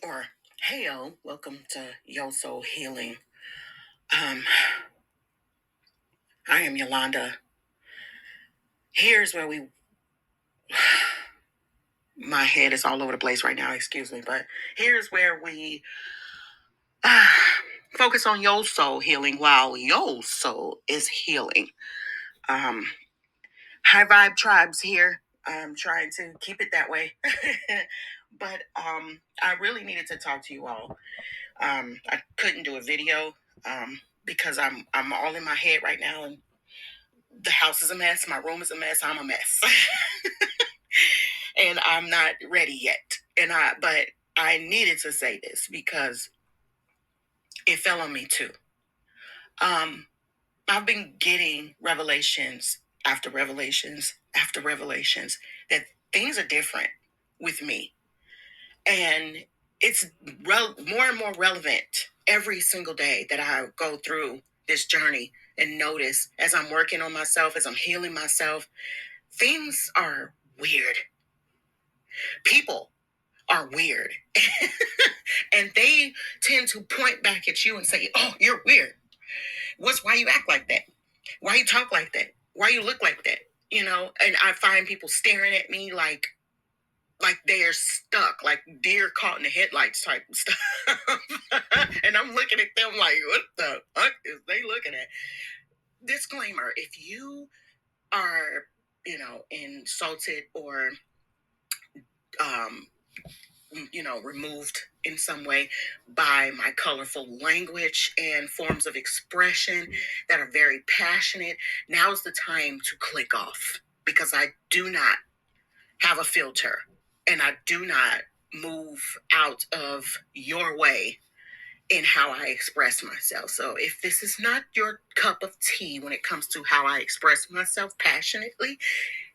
or heyo, welcome to Yo Soul Healing. Um, I am Yolanda. Here's where my head is all over the place right now, excuse me, but here's where we uh, focus on your soul healing while your soul is healing. Um, High vibe tribes here. I'm trying to keep it that way. but I really needed to talk to you all. I couldn't do a video because I'm all in my head right now, and the house is a mess, my room is a mess, I'm a mess. And I'm not ready yet. But I needed to say this because it fell on me too. Um I've been getting revelations after revelations after revelations that things are different with me. And it's more and more relevant every single day that I go through this journey and notice as I'm working on myself, as I'm healing myself, things are weird. People are weird. And they tend to point back at you and say, "Oh, you're weird. Why you act like that? Why you talk like that? Why you look like that?" And I find people staring at me like they're stuck, like deer caught in the headlights type of stuff. And I'm looking at them like, what the fuck is they looking at? Disclaimer: if you are, insulted or um removed in some way by my colorful language and forms of expression that are very passionate, now's the time to click off, because I do not have a filter and I do not move out of your way in how I express myself. So if this is not your cup of tea when it comes to how I express myself passionately,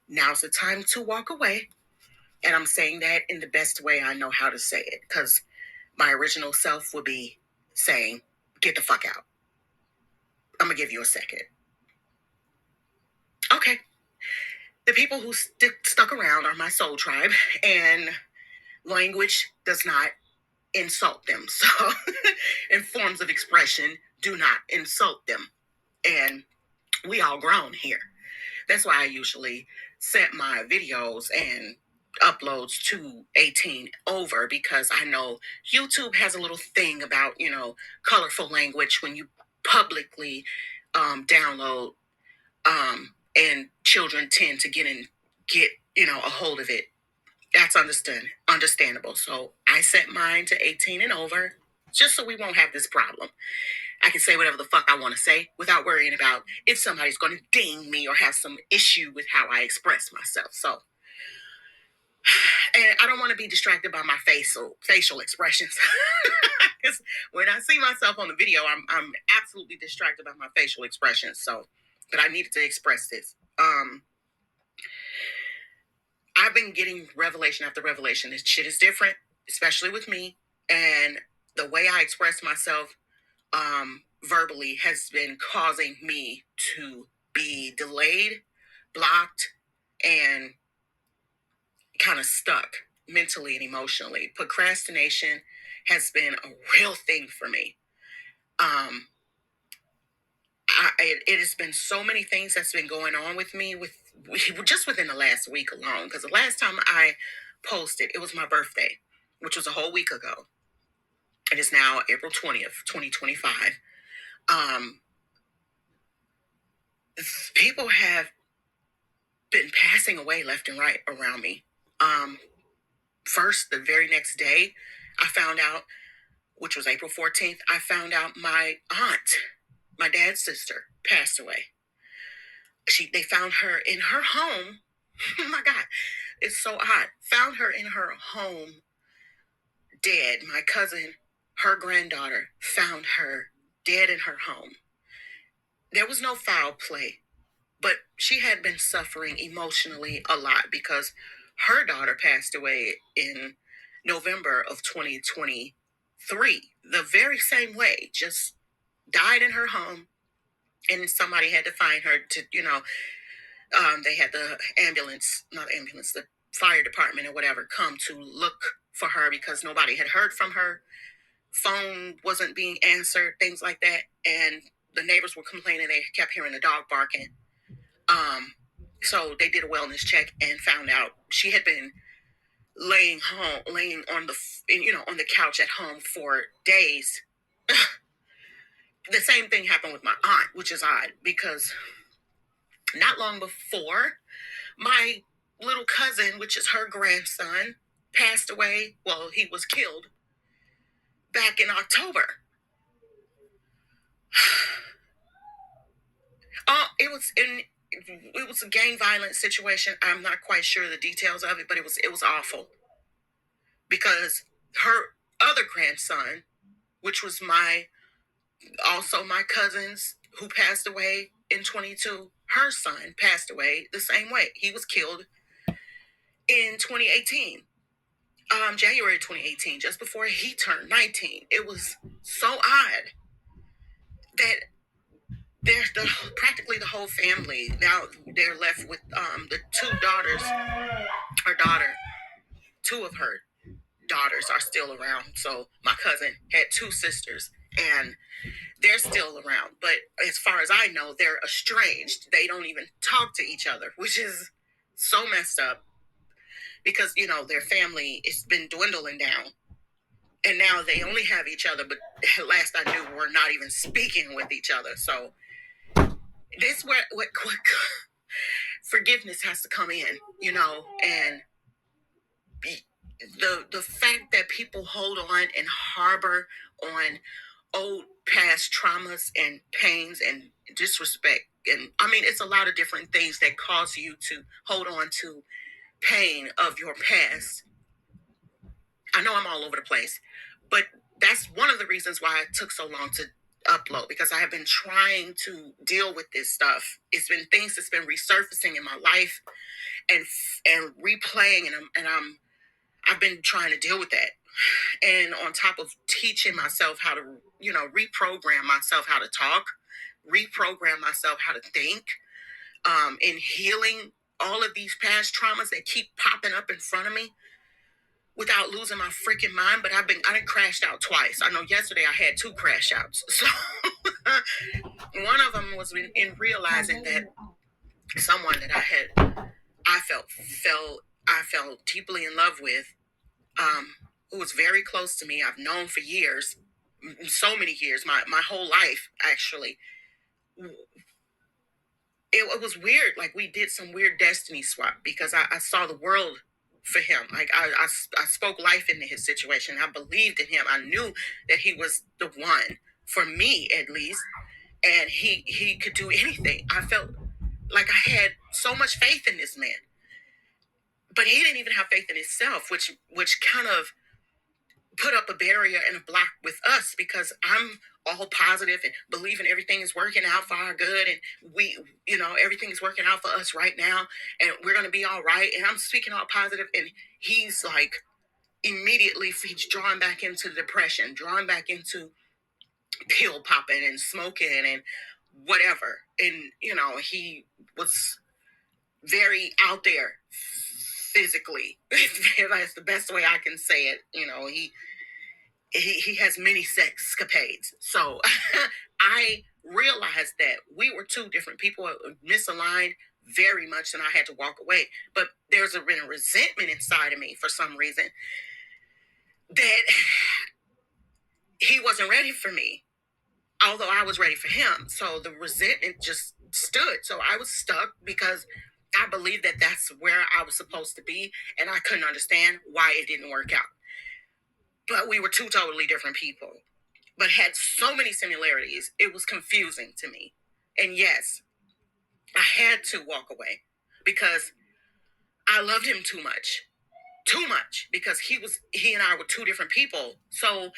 now's the time to walk away. And I'm saying that in the best way I know how to say it, because my original self would be saying, "Get the fuck out." I'm going to give you a second. Okay. The people who stuck around are my soul tribe, and language does not insult them. So, in forms of expression, do not insult them. And we all grown here. That's why I usually set my videos and uploads to 18 over, because I know YouTube has a little thing about, colorful language when you publicly download, and children tend to get, a hold of it. That's understandable. So I set mine to 18 and over just so we won't have this problem. I can say whatever the fuck I want to say without worrying about if somebody's going to ding me or have some issue with how I express myself. So, and I don't want to be distracted by my facial expressions. Because when I see myself on the video, I'm absolutely distracted by my facial expressions. So, but I needed to express this. I've been getting revelation after revelation. This shit is different, especially with me, and the way I express myself verbally has been causing me to be delayed, blocked, and kind of stuck mentally and emotionally. Procrastination has been a real thing for me. Um, it has been so many things that's been going on with me just within the last week alone. Because the last time I posted, it was my birthday, which was a whole week ago. It is now April 20th, 2025. Um, People have been passing away left and right around me. Um, First, the very next day, I found out, which was April 14th, I found out my aunt, my dad's sister, passed away. They found her in her home. Oh my God, it's so odd. Found her in her home, dead. My cousin, her granddaughter, found her dead in her home. There was no foul play, but she had been suffering emotionally a lot because her daughter passed away in November of 2023, the very same way, just died in her home. And somebody had to find her to, they had the ambulance, not ambulance, the fire department or whatever come to look for her because nobody had heard from her. Phone wasn't being answered, things like that. And the neighbors were complaining they kept hearing the dog barking. So they did a wellness check and found out she had been laying on on the couch at home for days. The same thing happened with my aunt, which is odd because not long before, my little cousin, which is her grandson, passed away. Well, he was killed back in October. It was a gang violence situation. I'm not quite sure the details of it, but it was awful because her other grandson, which was my cousin's who passed away in 22, her son passed away the same way. He was killed in 2018, January 2018, just before he turned 19. It was so odd that there's practically the whole family now. They're left with the two daughters. Her daughter, two of her daughters are still around. So my cousin had two sisters, and they're still around. But as far as I know, they're estranged. They don't even talk to each other, which is so messed up because their family has been dwindling down, and now they only have each other. But last I knew, we're not even speaking with each other. So this what forgiveness has to come in, and the fact that people hold on and harbor on old past traumas and pains and disrespect, and I mean it's a lot of different things that cause you to hold on to pain of your past. I know I'm all over the place, but that's one of the reasons why it took so long to upload, because I have been trying to deal with this stuff. It's been things that's been resurfacing in my life and replaying, I've been trying to deal with that. And on top of teaching myself how to, reprogram myself how to talk, reprogram myself how to think, and healing all of these past traumas that keep popping up in front of me without losing my freaking mind. But I done crashed out twice. I know yesterday I had two crash outs. So one of them was in realizing that someone that I felt deeply in love with, who was very close to me, I've known for years, so many years, my whole life, actually. It was weird. Like, we did some weird destiny swap because I saw the world for him. Like, I spoke life into his situation. I believed in him. I knew that he was the one for me, at least. And he could do anything. I felt like I had so much faith in this man, but he didn't even have faith in himself, which kind of put up a barrier and a block with us, because I'm all positive and believing everything is working out for our good, and everything is working out for us right now, and we're going to be all right. And I'm speaking all positive, and he's like, immediately he's drawn back into depression, drawn back into pill popping and smoking and whatever. And he was very out there physically. That's the best way I can say it. He has many sexcapades. So I realized that we were two different people, misaligned very much, and I had to walk away. But there's been a resentment inside of me for some reason that he wasn't ready for me, although I was ready for him. So the resentment just stood. So I was stuck because I believed that that's where I was supposed to be, and I couldn't understand why it didn't work out. But we were two totally different people, but had so many similarities. It was confusing to me. And yes, I had to walk away because I loved him too much. Too much, because he and I were two different people. So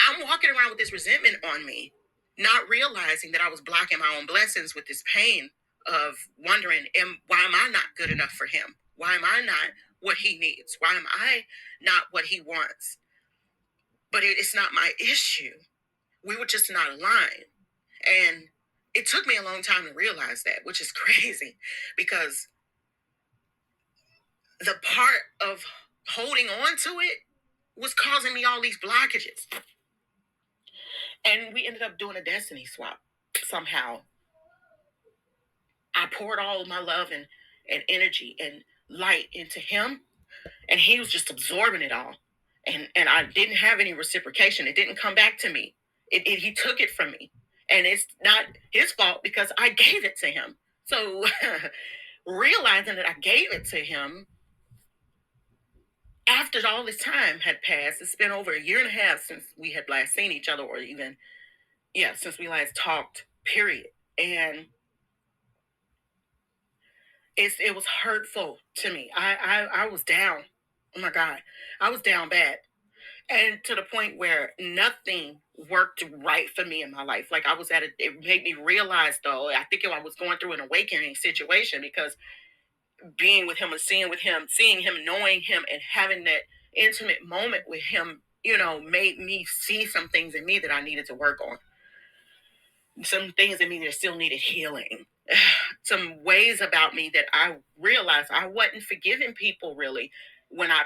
I'm walking around with this resentment on me, not realizing that I was blocking my own blessings with this pain of wondering, why am I not good enough for him? Why am I not what he needs? Why am I not what he wants? But it's not my issue. We were just not aligned. And it took me a long time to realize that, which is crazy, because the part of holding on to it was causing me all these blockages. And we ended up doing a destiny swap somehow. I poured all of my love and energy and light into him, and he was just absorbing it all. And I didn't have any reciprocation. It didn't come back to me. He took it from me. And it's not his fault because I gave it to him. So realizing that I gave it to him after all this time had passed, it's been over a year and a half since we had last seen each other, or even, yeah, since we last talked, period. And it was hurtful to me. I was down. Oh my God. I was down bad. And to the point where nothing worked right for me in my life. Like I was it made me realize though, I think I was going through an awakening situation because being with him and seeing him, knowing him and having that intimate moment with him, made me see some things in me that I needed to work on. Some things in me that still needed healing. Some ways about me that I realized I wasn't forgiving people really when I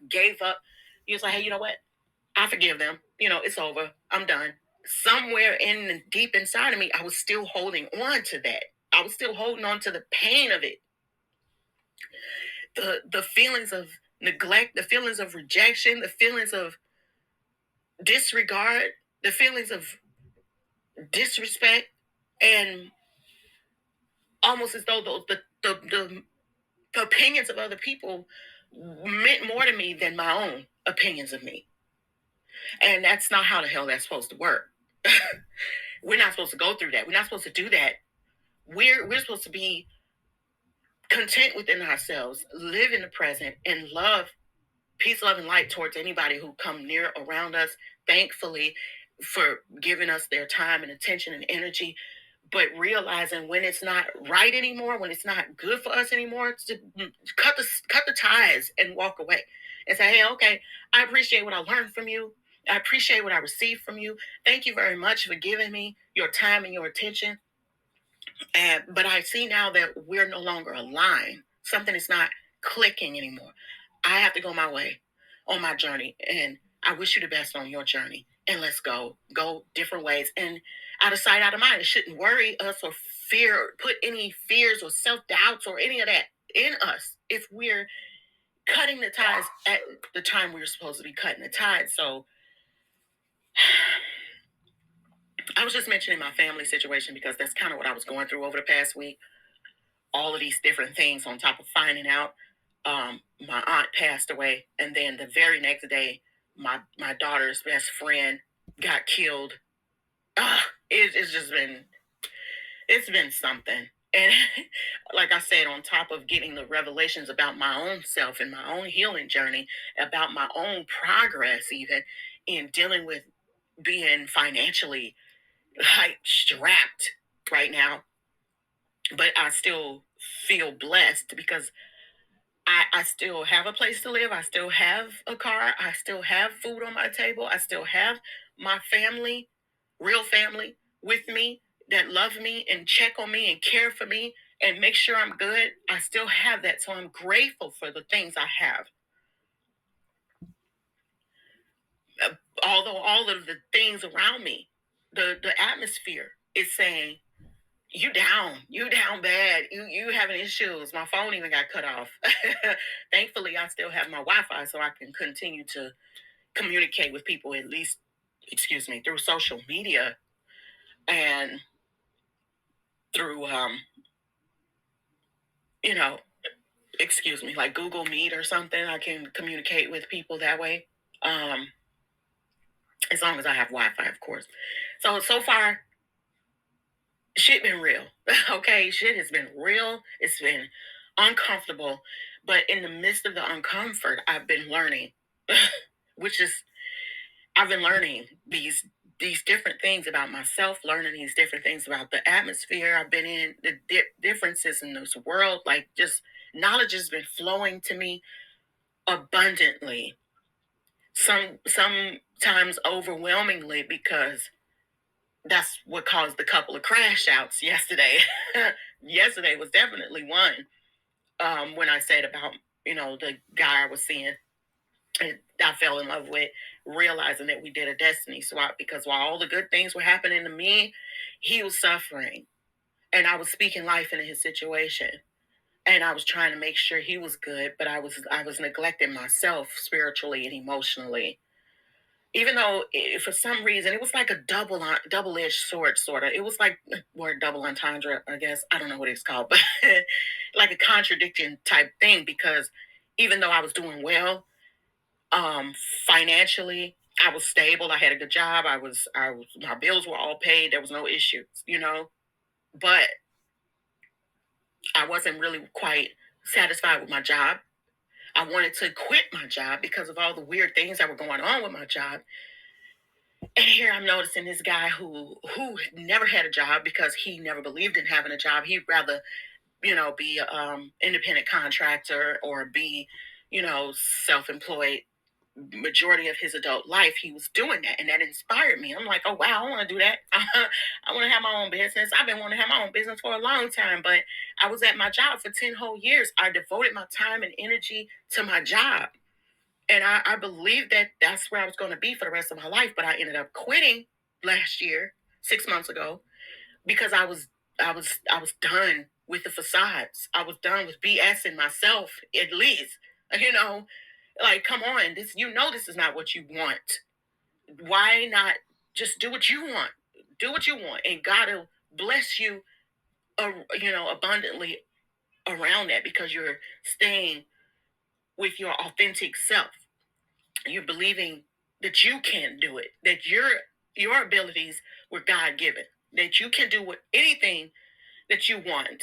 gave up. He was like, hey, you know what? I forgive them. It's over. I'm done. Somewhere in deep inside of me, I was still holding on to that. I was still holding on to the pain of it. The feelings of neglect, the feelings of rejection, the feelings of disregard, the feelings of disrespect, and almost as though the opinions of other people meant more to me than my own opinions of me. And that's not how the hell that's supposed to work. We're not supposed to go through that. We're not supposed to do that. We're supposed to be content within ourselves, live in the present, and love, peace, love, and light towards anybody who come near around us. Thankfully, for giving us their time and attention and energy, but realizing when it's not right anymore, when it's not good for us anymore, to cut the ties and walk away and say, hey, okay, I appreciate what I learned from you. I appreciate what I received from you. Thank you very much for giving me your time and your attention. But I see now that we're no longer aligned. Something is not clicking anymore. I have to go my way on my journey. And I wish you the best on your journey. And let's go different ways. And out of sight, out of mind. It shouldn't worry us or put any fears or self doubts or any of that in us if we're cutting the ties at the time we were supposed to be cutting the ties. So I was just mentioning my family situation because that's kind of what I was going through over the past week. All of these different things on top of finding out my aunt passed away, and then the very next day my daughter's best friend got killed. It's just been something. And like I said, on top of getting the revelations about my own self and my own healing journey, about my own progress even in dealing with being financially like strapped right now, but I still feel blessed because I still have a place to live. I still have a car. I still have food on my table. I still have my family, real family with me that love me and check on me and care for me and make sure I'm good. I still have that. So I'm grateful for the things I have. Although all of the things around me, the atmosphere is saying, you down bad, you having issues. My phone even got cut off. Thankfully I still have my Wi-Fi so I can continue to communicate with people, at least, excuse me, through social media and through you know excuse me, like Google Meet or something. I can communicate with people that way, um as long as I have Wi-Fi, of course. So far shit been real. Okay, shit has been real. It's been uncomfortable, but in the midst of the uncomfort, I've been learning, which is I've been learning these different things about myself, learning these different things about the atmosphere I've been in, the differences in this world. Like just knowledge has been flowing to me abundantly. Sometimes overwhelmingly because that's what caused a couple of crash outs yesterday. Yesterday was definitely one. When I said about the guy I was seeing, and I fell in love with, realizing that we did a destiny swap, because while all the good things were happening to me, he was suffering. And I was speaking life into his situation. And I was trying to make sure he was good, but I was neglecting myself spiritually and emotionally. Even though for some reason it was like a double-edged sword, sort of. It was like word double entendre, I guess. I don't know what it's called, but like a contradicting type thing, because even though I was doing well, um, financially, I was stable. I had a good job. I was my bills were all paid. There was no issues. But I wasn't really quite satisfied with my job. I wanted to quit my job because of all the weird things that were going on with my job. And here I'm noticing this guy who never had a job because he never believed in having a job. He'd rather, be independent contractor or be, self-employed. Majority of his adult life, he was doing that, and that inspired me. I'm like, oh wow, I want to do that. I want to have my own business. I've been wanting to have my own business for a long time, but I was at my job for 10 whole years. I devoted my time and energy to my job, and I believed that that's where I was going to be for the rest of my life. But I ended up quitting last year, 6 months ago, because I was done with the facades. I was done with BSing myself, at least. You know, like, come on, this is not what you want. Why not just do what you want? Do what you want, and God will bless you, abundantly around that, because you're staying with your authentic self. You're believing that you can do it, that your abilities were God given, that you can do anything that you want.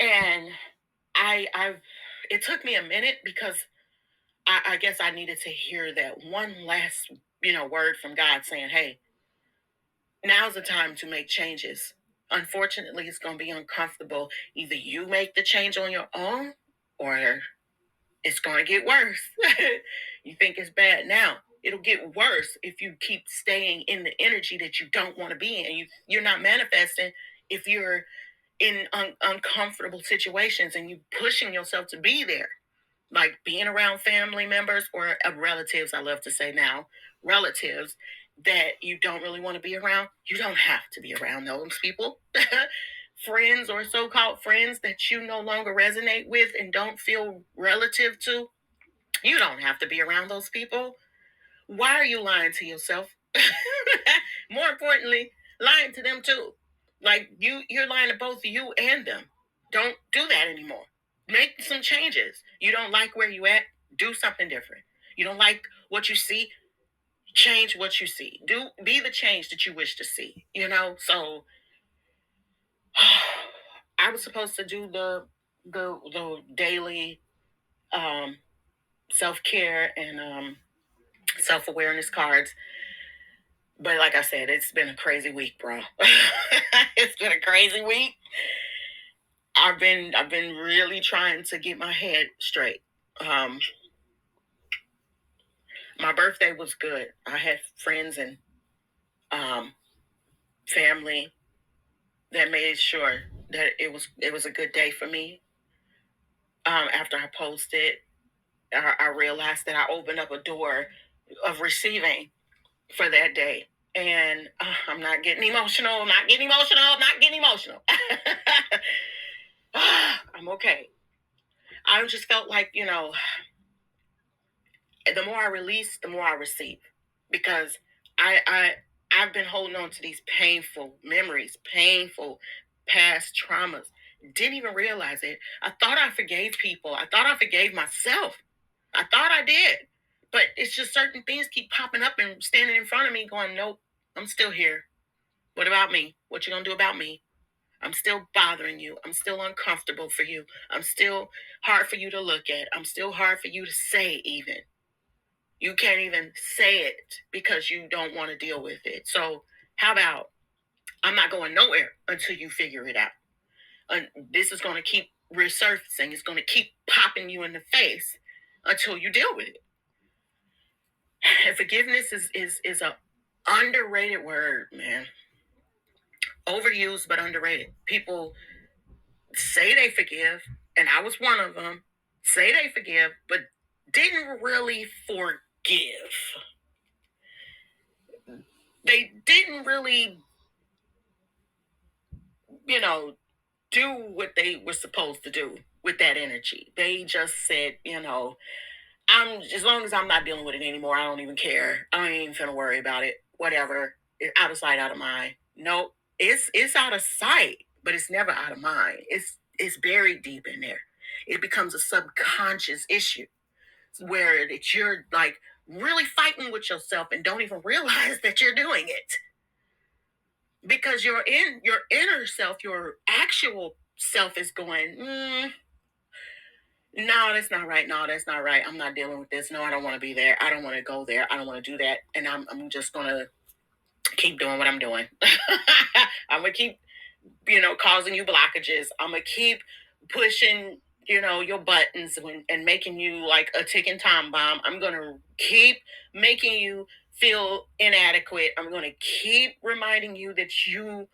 And I've it took me a minute, because I guess I needed to hear that one last, word from God saying, hey, now's the time to make changes. Unfortunately, it's going to be uncomfortable. Either you make the change on your own, or it's going to get worse. You think it's bad now. It'll get worse if you keep staying in the energy that you don't want to be in. You're not manifesting if you're in uncomfortable situations and you pushing yourself to be there, like being around family members or relatives. I love to say now, relatives that you don't really want to be around. You don't have to be around those people. Friends or so-called friends that you no longer resonate with and don't feel relative to, you don't have to be around those people. Why are you lying to yourself? More importantly, lying to them too. Like, you're lying to both you and them. Don't do that anymore. Make some changes. You don't like where you at, do something different. You don't like what you see, change what you see. Be the change that you wish to see. So I was supposed to do the daily um self-care and self-awareness cards. But like I said, it's been a crazy week, bro. It's been a crazy week. I've been really trying to get my head straight. Um, my birthday was good. I had friends and um, family that made sure that it was a good day for me. After I posted, I realized that I opened up a door of receiving for that day. And I'm not getting emotional. I'm not getting emotional. I'm not getting emotional. I'm okay. I just felt like, the more I release, the more I receive, because I've been holding on to these painful memories, painful past traumas. Didn't even realize it. I thought I forgave people. I thought I forgave myself. I thought I did. But it's just certain things keep popping up and standing in front of me going, nope, I'm still here. What about me? What you gonna do about me? I'm still bothering you. I'm still uncomfortable for you. I'm still hard for you to look at. I'm still hard for you to say even. You can't even say it because you don't want to deal with it. So how about, I'm not going nowhere until you figure it out. And this is going to keep resurfacing. It's going to keep popping you in the face until you deal with it. And forgiveness is a underrated word, man. Overused but underrated. People say they forgive, and I was one of them. say they forgive, but didn't really forgive. They didn't really, you know, do what they were supposed to do with that energy. They just said, I'm as long as I'm not dealing with it anymore, I don't even care. I ain't even finna worry about it. Whatever. Out of sight, out of mind. Nope. It's out of sight, but it's never out of mind. It's buried deep in there. It becomes a subconscious issue where that you're like really fighting with yourself and don't even realize that you're doing it. Because your inner self, your actual self is going, no, that's not right. No, that's not right. I'm not dealing with this. No, I don't want to be there. I don't want to go there. I don't want to do that. And I'm just going to keep doing what I'm doing. I'm going to keep, causing you blockages. I'm going to keep pushing, your buttons and making you like a ticking time bomb. I'm going to keep making you feel inadequate. I'm going to keep reminding you that you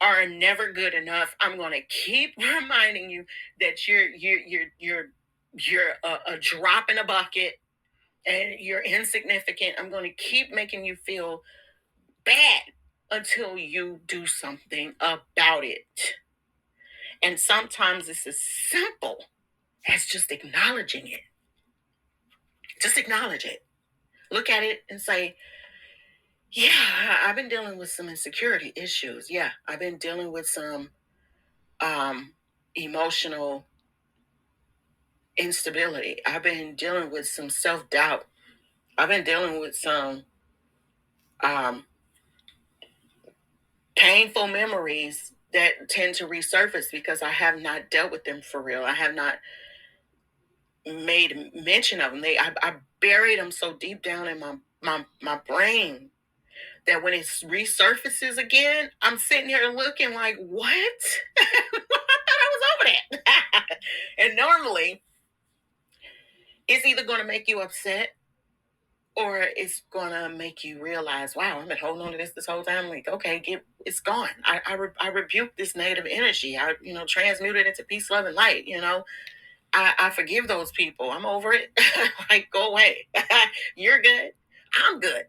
are never good enough. I'm going to keep reminding you that you're a drop in a bucket and you're insignificant. I'm going to keep making you feel bad until you do something about it. And sometimes it's as simple as just acknowledging it. Just acknowledge it. Look at it and say, yeah, I've been dealing with some insecurity issues. Yeah, I've been dealing with some emotional instability. I've been dealing with some self doubt. I've been dealing with some um, painful memories that tend to resurface because I have not dealt with them for real. I have not made mention of them. I buried them so deep down in my brain that when it resurfaces again, I'm sitting here looking like, what? I thought I was over that. And normally, it's either going to make you upset or it's gonna make you realize, wow, I've been holding on to this whole time. Like, okay, it's gone. I rebuke this negative energy. I transmute it into peace, love, and light. I forgive those people. I'm over it. Like, go away. You're good. I'm good.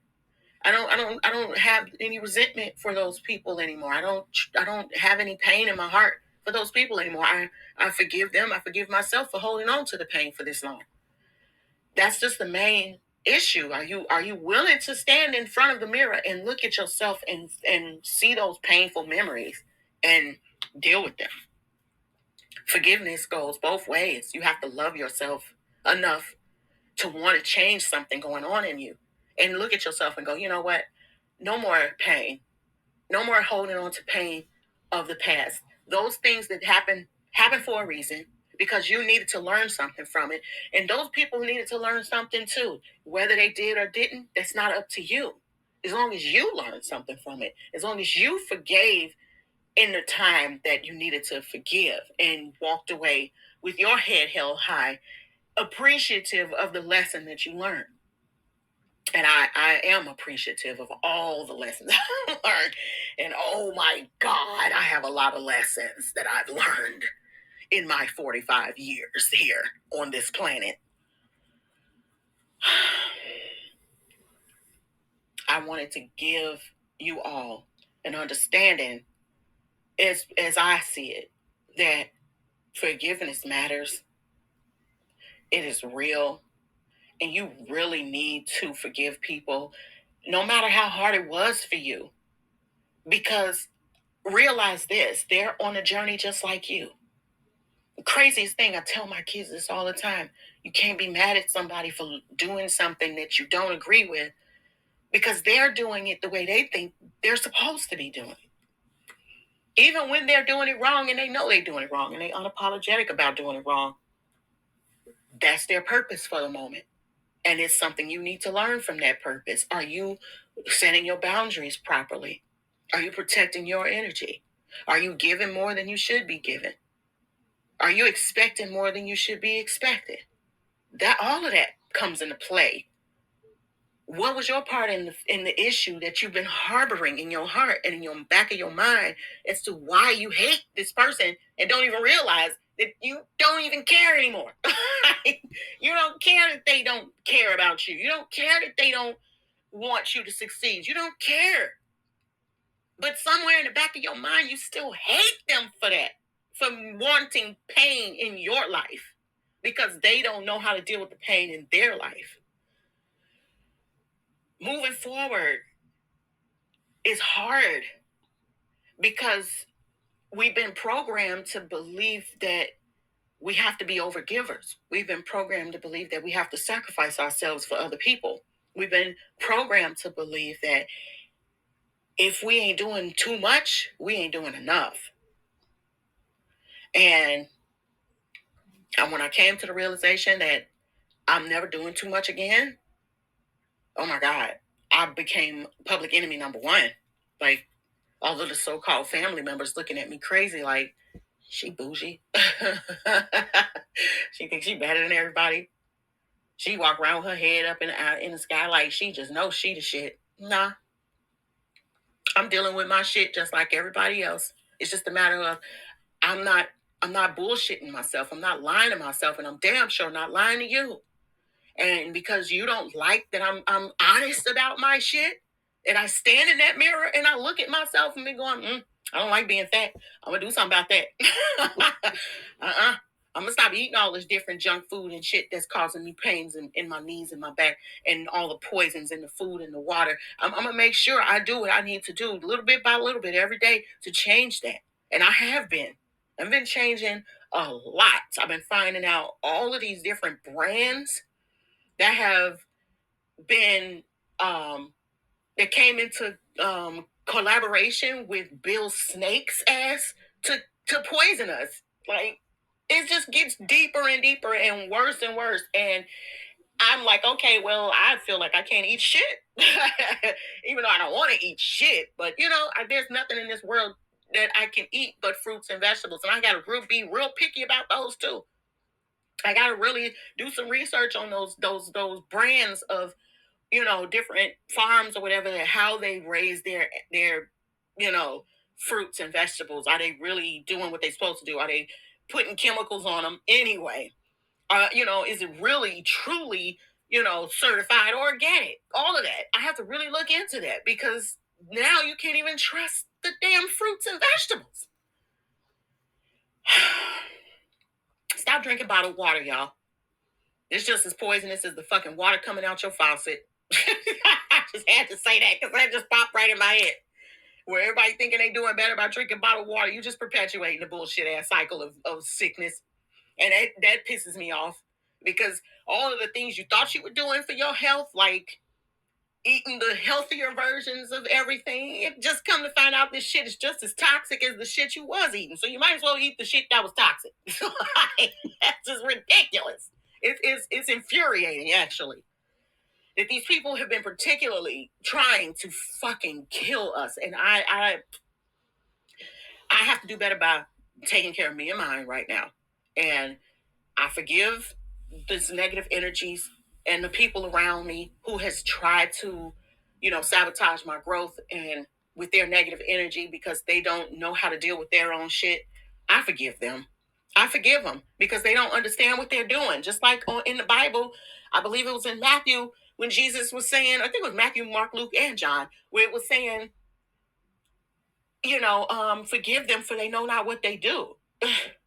I don't have any resentment for those people anymore. I don't have any pain in my heart for those people anymore. I forgive them. I forgive myself for holding on to the pain for this long. That's just the main issue. Are you willing to stand in front of the mirror and look at yourself and see those painful memories and deal with them? Forgiveness goes both ways. You have to love yourself enough to want to change something going on in you and look at yourself and go, you know what? No more pain. No more holding on to pain of the past. Those things that happen for a reason because you needed to learn something from it. And those people needed to learn something too. Whether they did or didn't, that's not up to you. As long as you learned something from it, as long as you forgave in the time that you needed to forgive and walked away with your head held high, appreciative of the lesson that you learned. And I am appreciative of all the lessons I've learned. And oh my God, I have a lot of lessons that I've learned in my 45 years here on this planet. I wanted to give you all an understanding as I see it that forgiveness matters. It is real. And you really need to forgive people, no matter how hard it was for you. Because realize this, they're on a journey just like you. The craziest thing, I tell my kids this all the time. You can't be mad at somebody for doing something that you don't agree with because they're doing it the way they think they're supposed to be doing it. Even when they're doing it wrong and they know they're doing it wrong and they're unapologetic about doing it wrong, that's their purpose for the moment. And it's something you need to learn from that purpose. Are you setting your boundaries properly? Are you protecting your energy? Are you giving more than you should be giving? Are you expecting more than you should be expected? That all of that comes into play. What was your part in the issue that you've been harboring in your heart and in your back of your mind as to why you hate this person and don't even realize that you don't even care anymore. You don't care that they don't care about you. You don't care that they don't want you to succeed. You don't care. But somewhere in the back of your mind, you still hate them for that, for wanting pain in your life because they don't know how to deal with the pain in their life. Moving forward is hard because we've been programmed to believe that we have to be overgivers. We've been programmed to believe that we have to sacrifice ourselves for other people. We've been programmed to believe that if we ain't doing too much, we ain't doing enough. And when I came to the realization that I'm never doing too much again, oh my God, I became public enemy number one. Like, all of the so-called family members looking at me crazy, like, she bougie. She thinks she better than everybody. She walk around with her head up in the sky like she just knows she the shit. Nah, I'm dealing with my shit just like everybody else. It's just a matter of I'm not I'm not bullshitting myself. I'm not lying to myself, and I'm damn sure not lying to you. And because you don't like that I'm honest about my shit, and I stand in that mirror and I look at myself and be going, I don't like being fat. I'm gonna do something about that. I'm gonna stop eating all this different junk food and shit that's causing me pains in my knees and my back and all the poisons in the food and the water. I'm gonna make sure I do what I need to do little bit by little bit every day to change that. And I have been. I've been changing a lot. I've been finding out all of these different brands that have been that came into collaboration with Bill Snake's ass to poison us. Like, it just gets deeper and deeper and worse, and I'm like, okay, well, I feel like I can't eat shit. Even though I don't want to eat shit, but there's nothing in this world that I can eat but fruits and vegetables, and I gotta be real picky about those too. I gotta really do some research on those brands of different farms or whatever, how they raise their fruits and vegetables. Are they really doing what they're supposed to do? Are they putting chemicals on them anyway? Is it really truly certified organic? All of that, I have to really look into that, because now you can't even trust the damn fruits and vegetables. Stop drinking bottled water, y'all. It's just as poisonous as the fucking water coming out your faucet. I just had to say that because that just popped right in my head. Where everybody thinking they doing better by drinking bottled water, you just perpetuating the bullshit ass cycle of sickness. And that pisses me off, because all of the things you thought you were doing for your health, like eating the healthier versions of everything, it just come to find out this shit is just as toxic as the shit you was eating. So you might as well eat the shit that was toxic. That's just ridiculous. It's infuriating, actually, that these people have been particularly trying to fucking kill us. And I have to do better by taking care of me and mine right now. And I forgive these negative energies and the people around me who has tried to, sabotage my growth and with their negative energy because they don't know how to deal with their own shit. I forgive them. I forgive them because they don't understand what they're doing. Just like in the Bible, I believe it was in Matthew when Jesus was saying, I think it was Matthew, Mark, Luke, and John, where it was saying, forgive them for they know not what they do.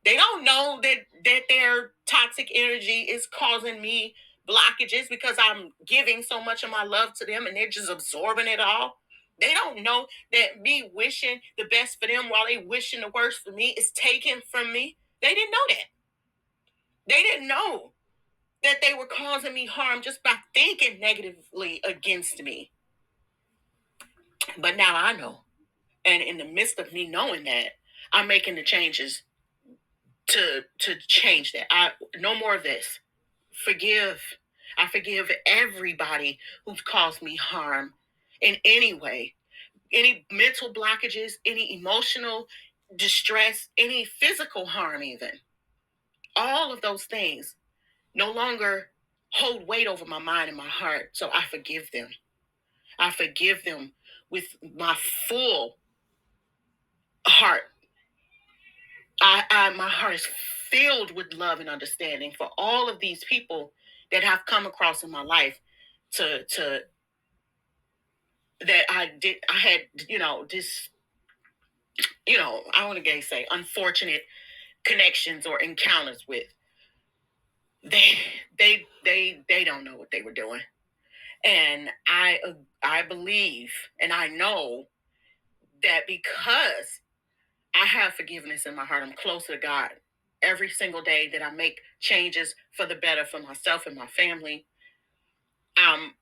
They don't know that their toxic energy is causing me blockages because I'm giving so much of my love to them and they're just absorbing it all. They don't know that me wishing the best for them while they wishing the worst for me is taken from me. They didn't know that. They didn't know that they were causing me harm just by thinking negatively against me. But now I know. And in the midst of me knowing that, I'm making the changes to change that. No more of this. Forgive. I forgive everybody who's caused me harm in any way. Any mental blockages, any emotional distress, any physical harm, even. All of those things no longer hold weight over my mind and my heart. So I forgive them. I forgive them with my full heart. My heart is filled with love and understanding for all of these people that have come across in my life to that I had, this, I want to say unfortunate connections or encounters with. They they don't know what they were doing. And I believe and I know that because I have forgiveness in my heart, I'm closer to God. Every single day that I make changes for the better for myself and my family, I'm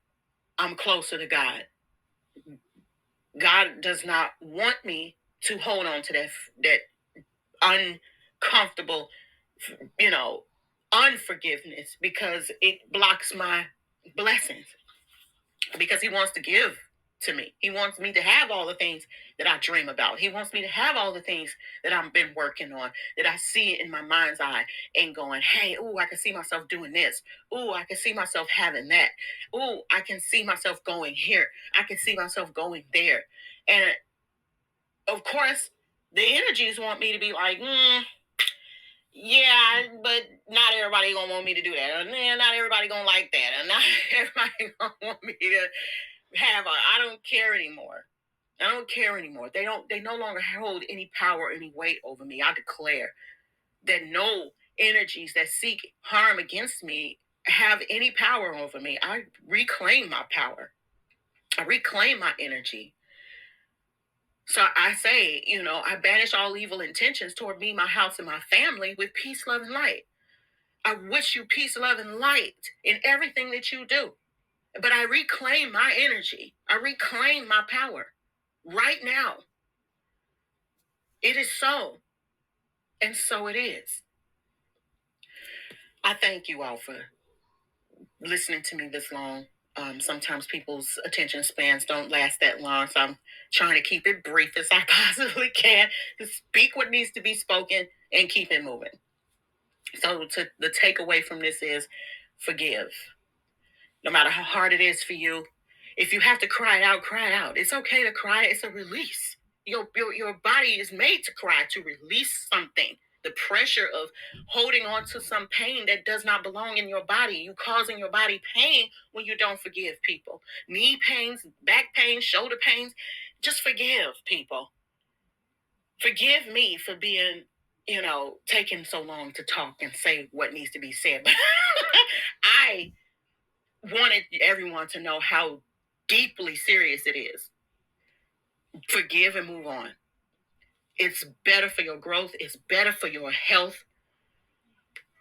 I'm closer to God. God does not want me to hold on to that uncomfortable, you know, unforgiveness, because it blocks my blessings, because he wants to give to me. He wants me to have all the things that I dream about. He wants me to have all the things that I've been working on, that I see in my mind's eye and going, hey, oh, I can see myself doing this. Oh, I can see myself having that. Oh, I can see myself going here. I can see myself going there. And of course, the energies want me to be like, yeah, but not everybody gonna want me to do that. And not everybody gonna like that. And not everybody gonna want me to I don't care anymore. I don't care anymore. They no longer hold any power or any weight over me. I declare that no energies that seek harm against me have any power over me. I reclaim my power. I reclaim my energy. So I say, I banish all evil intentions toward me, my house, and my family with peace, love, and light. I wish you peace, love, and light in everything that you do. But I reclaim my energy. I reclaim my power right now. It is so. And so it is. I thank you all for listening to me this long. Sometimes people's attention spans don't last that long. So I'm trying to keep it brief as I possibly can, to speak what needs to be spoken and keep it moving. So the takeaway from this is forgive. No matter how hard it is for you, if you have to cry it out, cry it out. It's okay to cry. It's a release. Your body is made to cry, to release something. The pressure of holding on to some pain that does not belong in your body. You causing your body pain when you don't forgive people. Knee pains, back pains, shoulder pains. Just forgive people. Forgive me for being, taking so long to talk and say what needs to be said. But I wanted everyone to know how deeply serious it is. Forgive and move on. It's better for your growth. It's better for your health.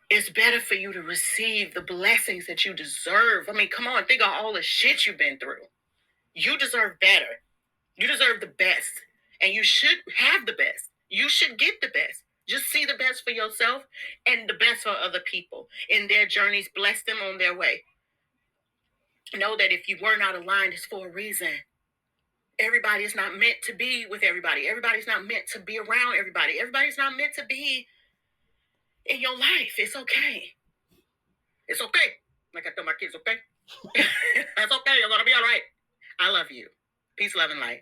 It's better for you to receive the blessings that you deserve. I mean, come on, think of all the shit you've been through. You deserve better. You deserve the best. And you should have the best. You should get the best. Just see the best for yourself and the best for other people in their journeys. Bless them on their way. Know that if you were not aligned, it's for a reason. Everybody is not meant to be with everybody. Everybody's not meant to be around everybody. Everybody's not meant to be in your life. It's okay. It's okay. Like I tell my kids, okay? That's okay. You're going to be all right. I love you. Peace, love, and light.